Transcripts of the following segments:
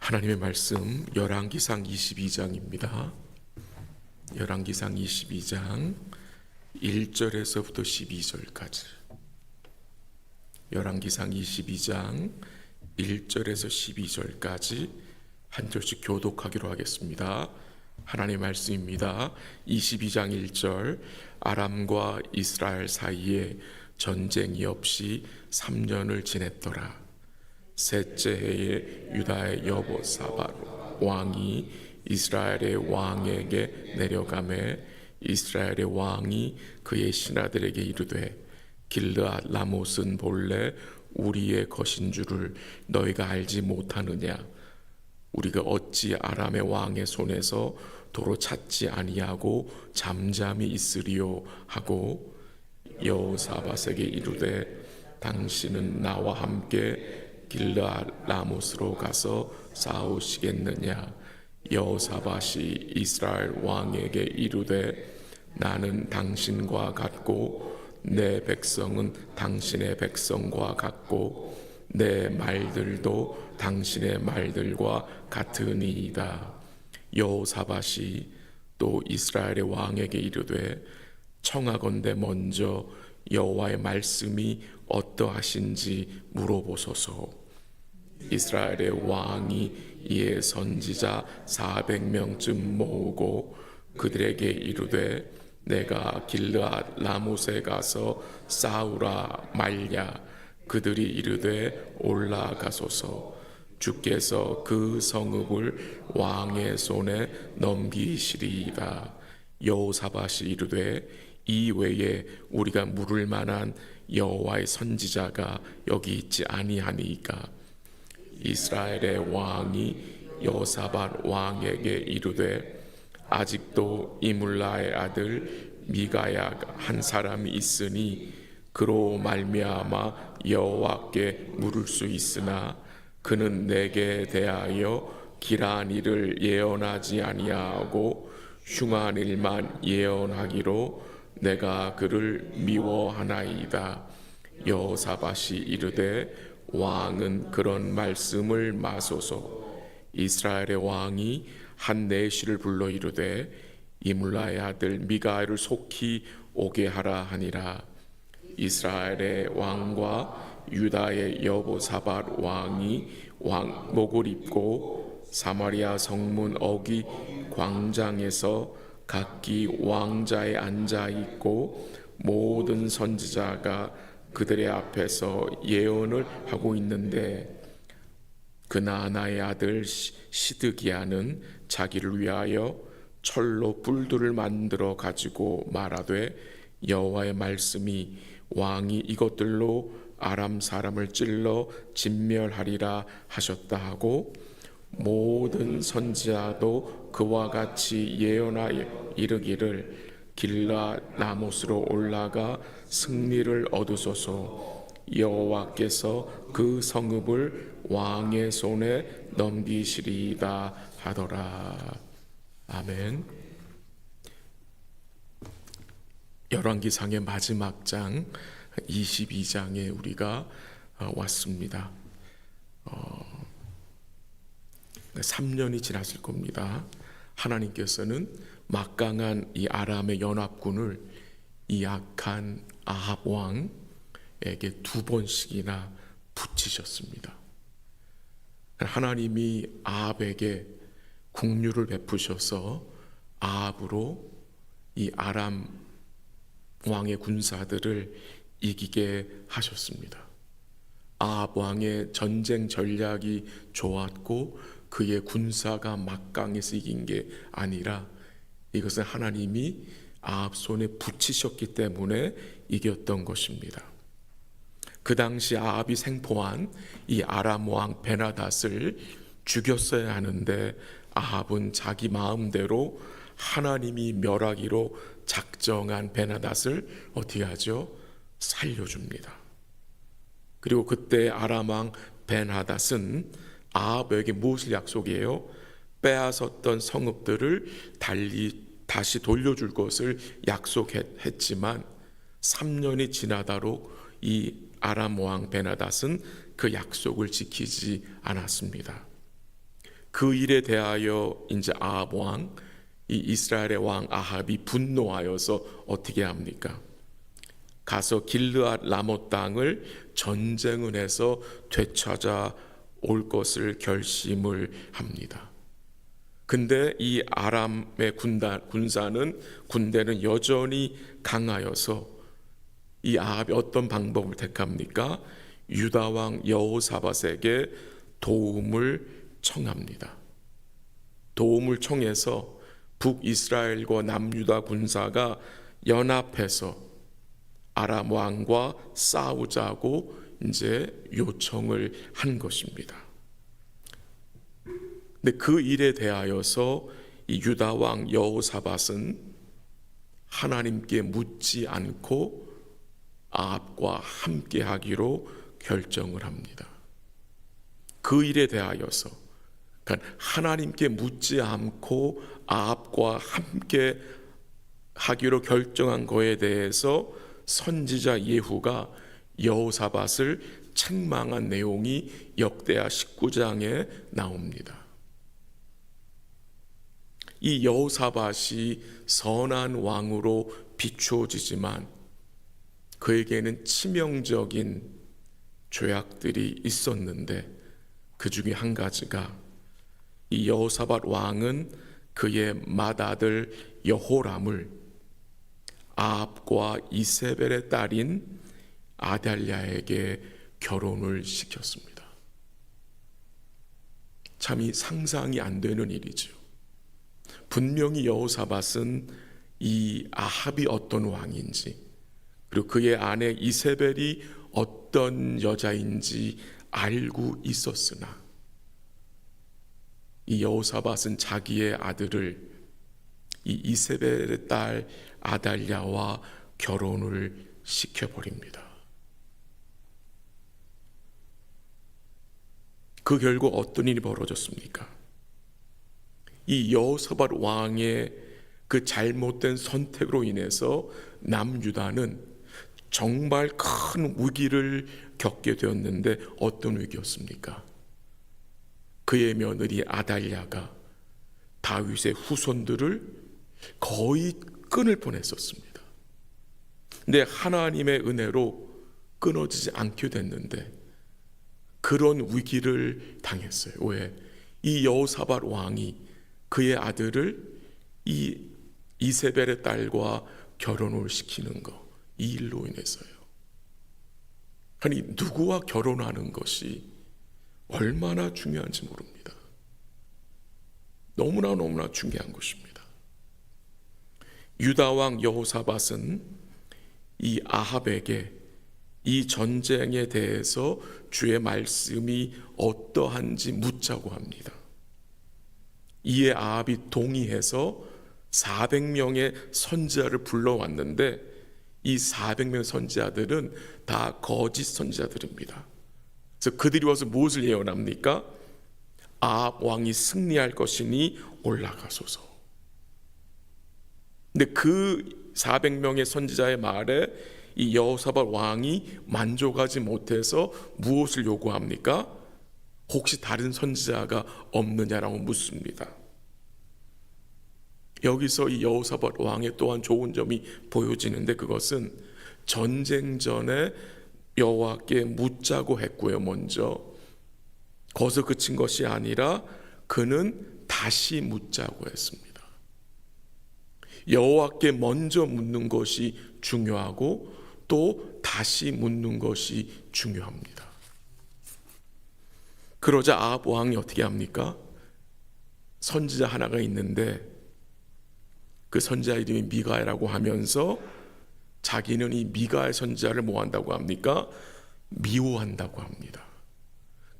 하나님의 말씀 열왕기상 22장입니다. 열왕기상 22장 1절에서부터 12절까지. 열왕기상 22장 1절에서 12절까지 한 절씩 교독하기로 하겠습니다. 하나님의 말씀입니다. 22장 1절. 아람과 이스라엘 사이에 전쟁이 없이 3년을 지냈더라. 셋째 해에 유다의 여호사밧 왕이 이스라엘의 왕에게 내려가매 이스라엘의 왕이 그의 신하들에게 이르되 길르앗 라못은 본래 우리의 것인 줄을 너희가 알지 못하느냐? 우리가 어찌 아람의 왕의 손에서 도로 찾지 아니하고 잠잠히 있으리요 하고 여호사밧에게 이르되 당신은 나와 함께 길르앗 라못으로 가서 싸우시겠느냐? 여호사밧이 이스라엘 왕에게 이르되 나는 당신과 같고 내 백성은 당신의 백성과 같고 내 말들도 당신의 말들과 같으니이다. 여호사밧이 또 이스라엘의 왕에게 이르되 청하건대 먼저 여호와의 말씀이 어떠하신지 물어보소서. 이스라엘의 왕이 이에 선지자 400명쯤 모으고 그들에게 이르되 내가 길르앗 라못에 가서 싸우라 말랴. 그들이 이르되 올라가소서. 주께서 그 성읍을 왕의 손에 넘기시리이다. 여호사밧이 이르되 이 외에 우리가 물을 만한 여호와의 선지자가 여기 있지 아니하니이까? 이스라엘의 왕이 여호사밧 왕에게 이르되 아직도 이물라의 아들 미가야 한 사람이 있으니 그로 말미암아 여호와께 물을 수 있으나 그는 내게 대하여 길한 일을 예언하지 아니하고 흉한 일만 예언하기로 내가 그를 미워하나이다. 여호사밧이 이르되 왕은 그런 말씀을 마소서. 이스라엘의 왕이 한 내시를 불러 이르되 이물라의 아들 미가를 속히 오게 하라 하니라. 이스라엘의 왕과 유다의 여호사밧 왕이 왕복을 입고 사마리아 성문 어기 광장에서 각기 왕자에 앉아 있고 모든 선지자가 그들의 앞에서 예언을 하고 있는데 그나아나의 아들 시드기야는 자기를 위하여 철로 뿔들을 만들어 가지고 말하되 여호와의 말씀이 왕이 이것들로 아람 사람을 찔러 진멸하리라 하셨다 하고 모든 선지자도 그와 같이 예언하여 이르기를 길르앗 라못으로 올라가 승리를 얻으소서. 여호와께서 그 성읍을 왕의 손에 넘기시리이다 하더라. 아멘. 열왕기상의 마지막 장 22장에 우리가 왔습니다. 3년이 지났을 겁니다. 하나님께서는 막강한 이 아람의 연합군을 이 악한 아합 왕에게 2번씩이나 붙이셨습니다. 하나님이 아합에게 긍휼을 베푸셔서 아합으로 이 아람 왕의 군사들을 이기게 하셨습니다. 아합 왕의 전쟁 전략이 좋았고 그의 군사가 막강해서 이긴 게 아니라 이것은 하나님이 아합 손에 붙이셨기 때문에 이겼던 것입니다. 그 당시 아합이 생포한 이 아람 왕 베나닷을 죽였어야 하는데 아합은 자기 마음대로 하나님이 멸하기로 작정한 베나닷을 어떻게 하죠? 살려줍니다. 그리고 그때 아람 왕 베나닷은 아합에게 무엇을 약속해요? 빼앗았던 성읍들을 다시 돌려줄 것을 약속했지만 3년이 지나도록 이 아람 왕 베나닷은 그 약속을 지키지 않았습니다. 그 일에 대하여 이제 아합 왕, 이 이스라엘의 왕 아합이 분노하여서 어떻게 합니까? 가서 길르앗 라못 땅을 전쟁을 해서 되찾아 올 것을 결심을 합니다. 근데 이 아람의 군대는 여전히 강하여서 이 아합이 어떤 방법을 택합니까? 유다 왕 여호사밧에게 도움을 청합니다. 도움을 청해서 북이스라엘과 남유다 군사가 연합해서 아람 왕과 싸우자고 이제 요청을 한 것입니다. 근데 그 일에 대하여서 이 유다 왕 여호사밧은 하나님께 묻지 않고 아합과 함께 하기로 결정을 합니다. 그 일에 대하여서, 그러니까 하나님께 묻지 않고 아합과 함께 하기로 결정한 거에 대해서 선지자 예후가 여호사밧을 책망한 내용이 역대하 19장에 나옵니다. 이 여호사밧이 선한 왕으로 비추어지지만 그에게는 치명적인 죄악들이 있었는데, 그 중에 한 가지가 이 여호사밧 왕은 그의 맏아들 여호람을 아합과 이세벨의 딸인 아달랴에게 결혼을 시켰습니다. 참이 상상이 안 되는 일이죠. 분명히 여호사밧은 이 아합이 어떤 왕인지, 그리고 그의 아내 이세벨이 어떤 여자인지 알고 있었으나 이 여호사밧은 자기의 아들을 이 이세벨의 딸 아달랴와 결혼을 시켜버립니다. 그 결국 어떤 일이 벌어졌습니까? 이 여호사밧 왕의 그 잘못된 선택으로 인해서 남유다는 정말 큰 위기를 겪게 되었는데, 어떤 위기였습니까? 그의 며느리 아달랴가 다윗의 후손들을 거의 끊을 뻔했었습니다. 근데 하나님의 은혜로 끊어지지 않게 됐는데 그런 위기를 당했어요. 왜? 이 여호사밧 왕이 그의 아들을 이 이세벨의 딸과 결혼을 시키는 거, 이 일로 인해서요. 아니, 누구와 결혼하는 것이 얼마나 중요한지 모릅니다. 너무나 중요한 것입니다. 유다 왕 여호사밧은 이 아합에게 이 전쟁에 대해서 주의 말씀이 어떠한지 묻자고 합니다. 이에 아합이 동의해서 400명의 선지자를 불러왔는데, 이 400명 선지자들은 다 거짓 선지자들입니다. 그래서 그들이 와서 무엇을 예언합니까? 아합 왕이 승리할 것이니 올라가소서. 근데 그 400명의 선지자의 말에 이 여호사밧 왕이 만족하지 못해서 무엇을 요구합니까? 혹시 다른 선지자가 없느냐라고 묻습니다. 여기서 이 여호사밧 왕의 또한 좋은 점이 보여지는데, 그것은 전쟁 전에 여호와께 묻자고 했고요. 먼저 거기서 그친 것이 아니라 그는 다시 묻자고 했습니다. 여호와께 먼저 묻는 것이 중요하고 또 다시 묻는 것이 중요합니다. 그러자 아합 왕이 어떻게 합니까? 선지자 하나가 있는데 그 선지자 이름이 미가야라고 하면서 자기는 이 미가야 선지자를 뭐 한다고 합니까? 미워한다고 합니다.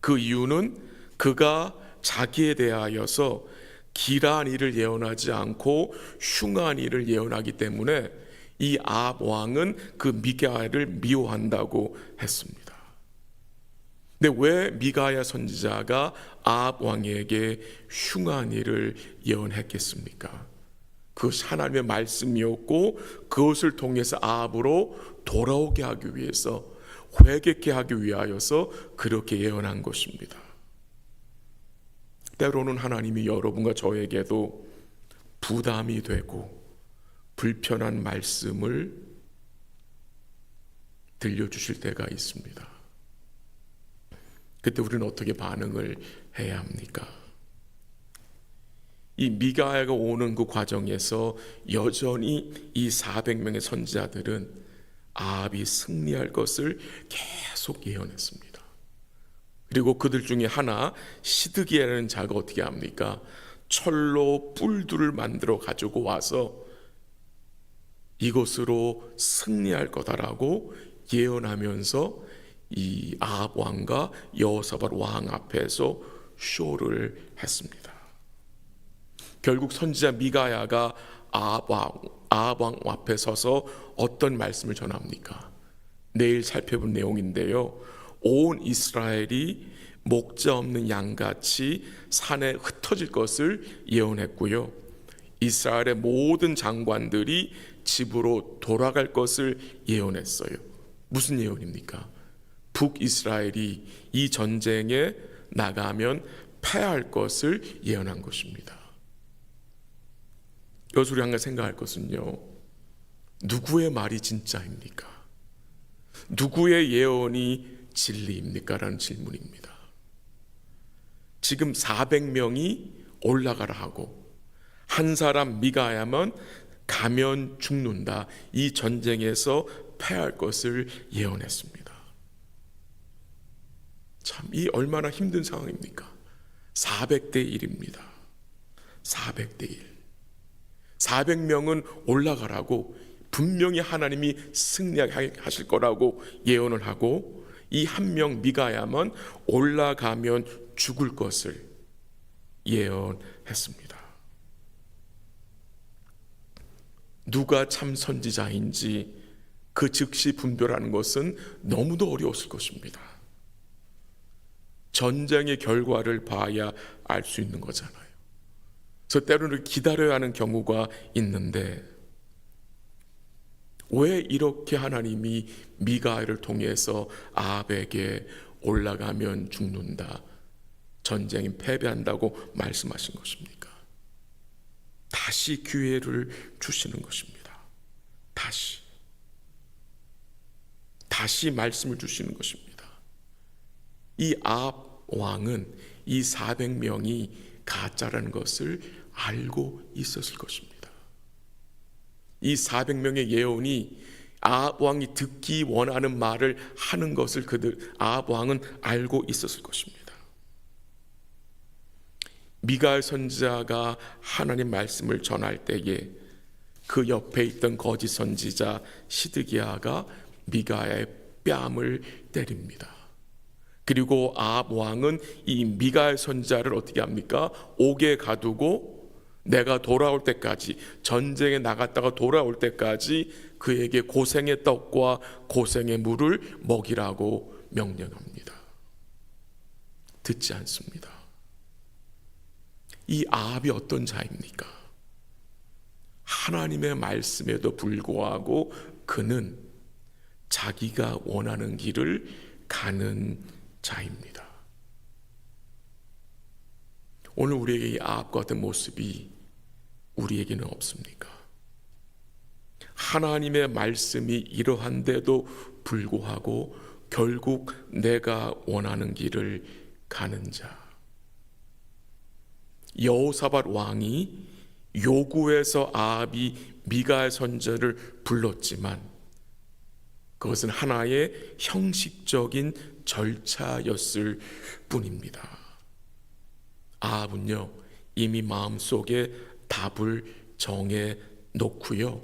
그 이유는 그가 자기에 대하여서 길한 일을 예언하지 않고 흉한 일을 예언하기 때문에 이 아합 왕은 그 미가야를 미워한다고 했습니다. 근데 왜 미가야 선지자가 아합 왕에게 흉한 일을 예언했겠습니까? 그것이 하나님의 말씀이었고 그것을 통해서 아합으로 돌아오게 하기 위해서, 회개케 하기 위하여서 그렇게 예언한 것입니다. 때로는 하나님이 여러분과 저에게도 부담이 되고 불편한 말씀을 들려주실 때가 있습니다. 그때 우리는 어떻게 반응을 해야 합니까? 이 미가야가 오는 그 과정에서 여전히 이 400명의 선지자들은 아합이 승리할 것을 계속 예언했습니다. 그리고 그들 중에 하나 시드기야라는 자가 어떻게 합니까? 철로 뿔들을 만들어 가지고 와서 이것으로 승리할 거다라고 예언하면서 이 아합 왕과 여호사밧 왕 앞에서 쇼를 했습니다. 결국 선지자 미가야가 아합 왕 앞에 서서 어떤 말씀을 전합니까? 내일 살펴본 내용인데요. 온 이스라엘이 목자 없는 양같이 산에 흩어질 것을 예언했고요. 이스라엘의 모든 장관들이 집으로 돌아갈 것을 예언했어요. 무슨 예언입니까? 북이스라엘이 이 전쟁에 나가면 패할 것을 예언한 것입니다. 여기서 우리 한 가지 생각할 것은요, 누구의 말이 진짜입니까? 누구의 예언이 진리입니까? 라는 질문입니다. 지금 400명이 올라가라 하고 한 사람 미가야만 가면 죽는다, 이 전쟁에서 패할 것을 예언했습니다. 참, 이 얼마나 힘든 상황입니까? 400대 1입니다. 400대 1. 400명은 올라가라고 분명히 하나님이 승리하실 거라고 예언을 하고, 이 한 명 미가야만 올라가면 죽을 것을 예언했습니다. 누가 참 선지자인지 그 즉시 분별하는 것은 너무도 어려웠을 것입니다. 전쟁의 결과를 봐야 알 수 있는 거잖아요. 그래서 때로는 기다려야 하는 경우가 있는데, 왜 이렇게 하나님이 미가야를 통해서 아합에게 올라가면 죽는다, 전쟁이 패배한다고 말씀하신 것입니까? 다시 기회를 주시는 것입니다. 다시 말씀을 주시는 것입니다. 이 아합 왕은 이 400명이 가짜라는 것을 알고 있었을 것입니다. 이 400명의 예언이 아합 왕이 듣기 원하는 말을 하는 것을 아합 왕은 알고 있었을 것입니다. 미가야 선지자가 하나님 말씀을 전할 때에 그 옆에 있던 거짓 선지자 시드기야가 미가야의 뺨을 때립니다. 그리고 아합 왕은 이 미가야 선지자를 어떻게 합니까? 옥에 가두고 내가 돌아올 때까지, 전쟁에 나갔다가 돌아올 때까지 그에게 고생의 떡과 고생의 물을 먹이라고 명령합니다. 듣지 않습니다. 이 아합이 어떤 자입니까? 하나님의 말씀에도 불구하고 그는 자기가 원하는 길을 가는 자입니다. 오늘 우리에게 이 아합 같은 모습이 우리에게는 없습니까? 하나님의 말씀이 이러한데도 불구하고 결국 내가 원하는 길을 가는 자. 여호사밧 왕이 요구해서 아합이 미가야 선지자를 불렀지만 그것은 하나의 형식적인 절차였을 뿐입니다. 아합은요, 이미 마음속에 답을 정해 놓고요,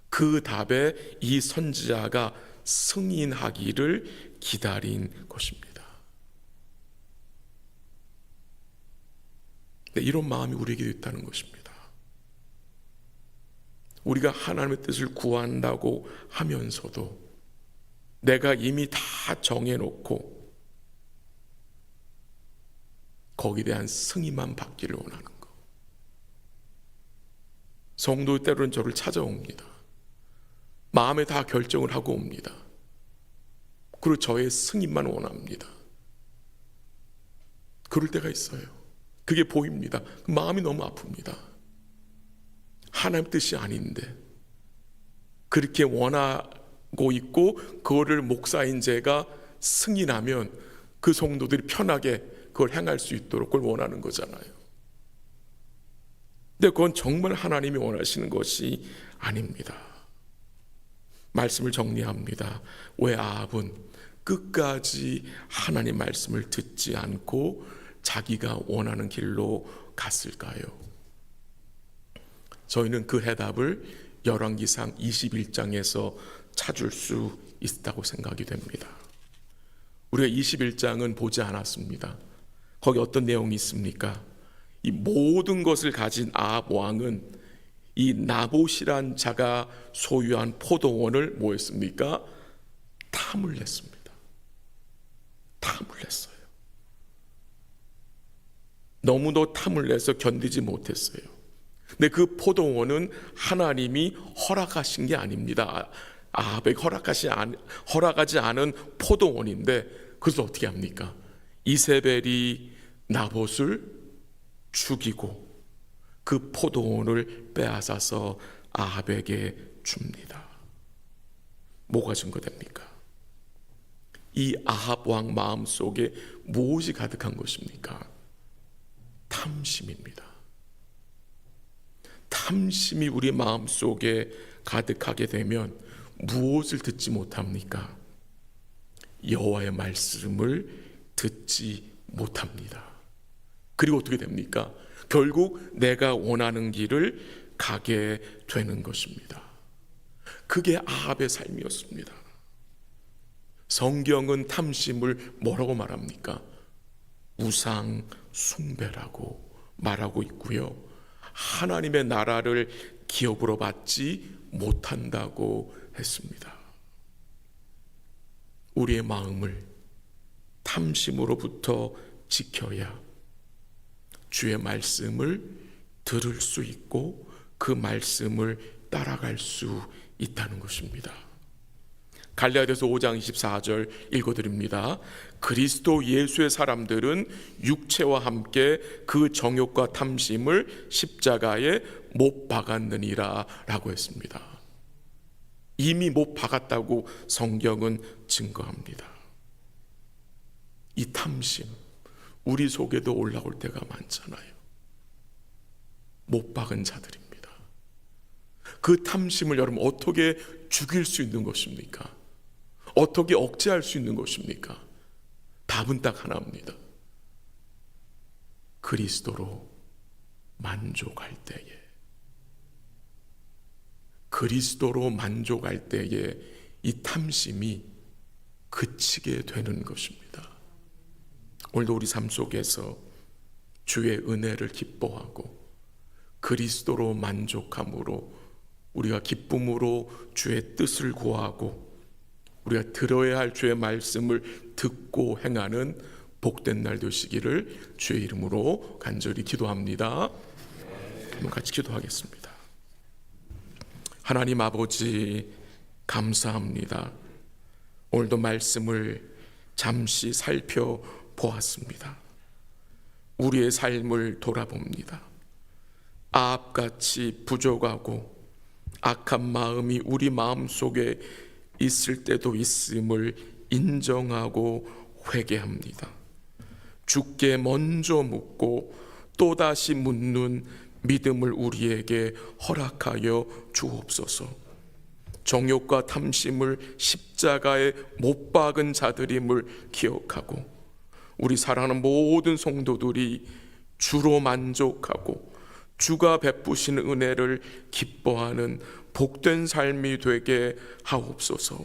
그 답에 이 선지자가 승인하기를 기다린 것입니다. 이런 마음이 우리에게 있다는 것입니다. 우리가 하나님의 뜻을 구한다고 하면서도 내가 이미 다 정해놓고 거기에 대한 승인만 받기를 원하는 것. 성도 때로는 저를 찾아옵니다. 마음에 다 결정을 하고 옵니다. 그리고 저의 승인만 원합니다. 그럴 때가 있어요. 그게 보입니다. 마음이 너무 아픕니다. 하나님 뜻이 아닌데 그렇게 원하고 있고 그거를 목사인 제가 승인하면 그 성도들이 편하게 그걸 행할 수 있도록 그걸 원하는 거잖아요. 근데 그건 정말 하나님이 원하시는 것이 아닙니다. 말씀을 정리합니다. 왜 아합은 끝까지 하나님 말씀을 듣지 않고 자기가 원하는 길로 갔을까요? 저희는 그 해답을 열왕기상 21장에서 찾을 수 있다고 생각이 됩니다. 우리가 21장은 보지 않았습니다. 거기 어떤 내용이 있습니까? 이 모든 것을 가진 아합 왕은 이 나봇이란 자가 소유한 포도원을 뭐 했습니까? 탐을 냈습니다. 탐을 냈어요. 너무도 탐을 내서 견디지 못했어요. 근데 그 포도원은 하나님이 허락하신 게 아닙니다. 아합에게 허락하지 않은 포도원인데 그래서 어떻게 합니까? 이세벨이 나봇을 죽이고 그 포도원을 빼앗아서 아합에게 줍니다. 뭐가 증거됩니까? 이 아합 왕 마음속에 무엇이 가득한 것입니까? 탐심입니다. 탐심이 우리 마음속에 가득하게 되면 무엇을 듣지 못합니까? 여호와의 말씀을 듣지 못합니다. 그리고 어떻게 됩니까? 결국 내가 원하는 길을 가게 되는 것입니다. 그게 아합의 삶이었습니다. 성경은 탐심을 뭐라고 말합니까? 우상 숭배라고 말하고 있고요. 하나님의 나라를 기업으로 받지 못한다고 했습니다. 우리의 마음을 탐심으로부터 지켜야 주의 말씀을 들을 수 있고 그 말씀을 따라갈 수 있다는 것입니다. 갈라디아서 5장 24절 읽어드립니다. 그리스도 예수의 사람들은 육체와 함께 그 정욕과 탐심을 십자가에 못 박았느니라 라고 했습니다. 이미 못 박았다고 성경은 증거합니다. 이 탐심 우리 속에도 올라올 때가 많잖아요. 못 박은 자들입니다. 그 탐심을 여러분 어떻게 죽일 수 있는 것입니까? 어떻게 억제할 수 있는 것입니까? 답은 딱 하나입니다. 그리스도로 만족할 때에, 그리스도로 만족할 때에 이 탐심이 그치게 되는 것입니다. 오늘도 우리 삶 속에서 주의 은혜를 기뻐하고 그리스도로 만족함으로 우리가 기쁨으로 주의 뜻을 구하고 우리가 들어야 할 주의 말씀을 듣고 행하는 복된 날 되시기를 주의 이름으로 간절히 기도합니다. 한번 같이 기도하겠습니다. 하나님 아버지 감사합니다. 오늘도 말씀을 잠시 살펴보았습니다. 우리의 삶을 돌아봅니다. 아합같이 부족하고 악한 마음이 우리 마음속에 있을 때도 있음을 인정하고 회개합니다. 주께 먼저 묻고 또다시 묻는 믿음을 우리에게 허락하여 주옵소서. 정욕과 탐심을 십자가에 못 박은 자들임을 기억하고 우리 사랑하는 모든 성도들이 주로 만족하고 주가 베푸시는 은혜를 기뻐하는 복된 삶이 되게 하옵소서.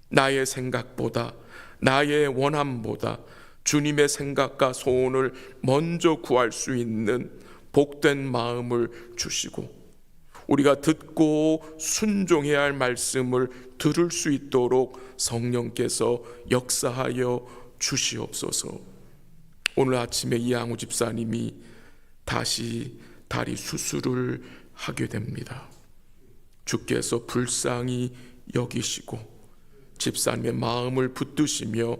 나의 생각보다 나의 원함보다 주님의 생각과 소원을 먼저 구할 수 있는 복된 마음을 주시고 우리가 듣고 순종해야 할 말씀을 들을 수 있도록 성령께서 역사하여 주시옵소서. 오늘 아침에 이양우 집사님이 다시 다리 수술을 하게 됩니다. 주께서 불쌍히 여기시고 집사님의 마음을 붙드시며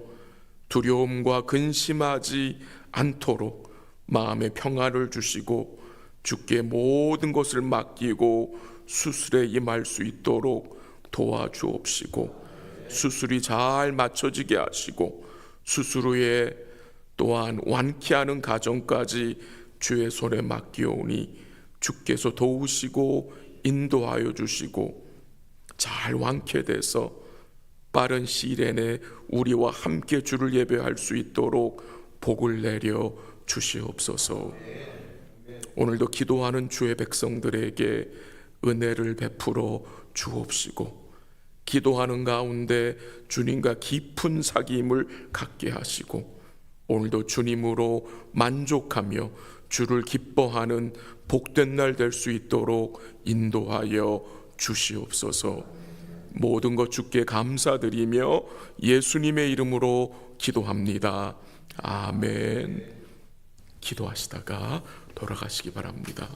두려움과 근심하지 않도록 마음의 평안을 주시고 주께 모든 것을 맡기고 수술에 임할 수 있도록 도와주옵시고, 수술이 잘 맞춰지게 하시고 수술 후에 또한 완쾌하는 과정까지 주의 손에 맡기오니 주께서 도우시고 인도하여 주시고 잘 완쾌돼서 빠른 시일 내에 우리와 함께 주를 예배할 수 있도록 복을 내려 주시옵소서. 오늘도 기도하는 주의 백성들에게 은혜를 베풀어 주옵시고, 기도하는 가운데 주님과 깊은 사귐을 갖게 하시고, 오늘도 주님으로 만족하며 주를 기뻐하는 복된 날 될 수 있도록 인도하여 주시옵소서. 모든 것 주께 감사드리며 예수님의 이름으로 기도합니다. 아멘. 기도하시다가 돌아가시기 바랍니다.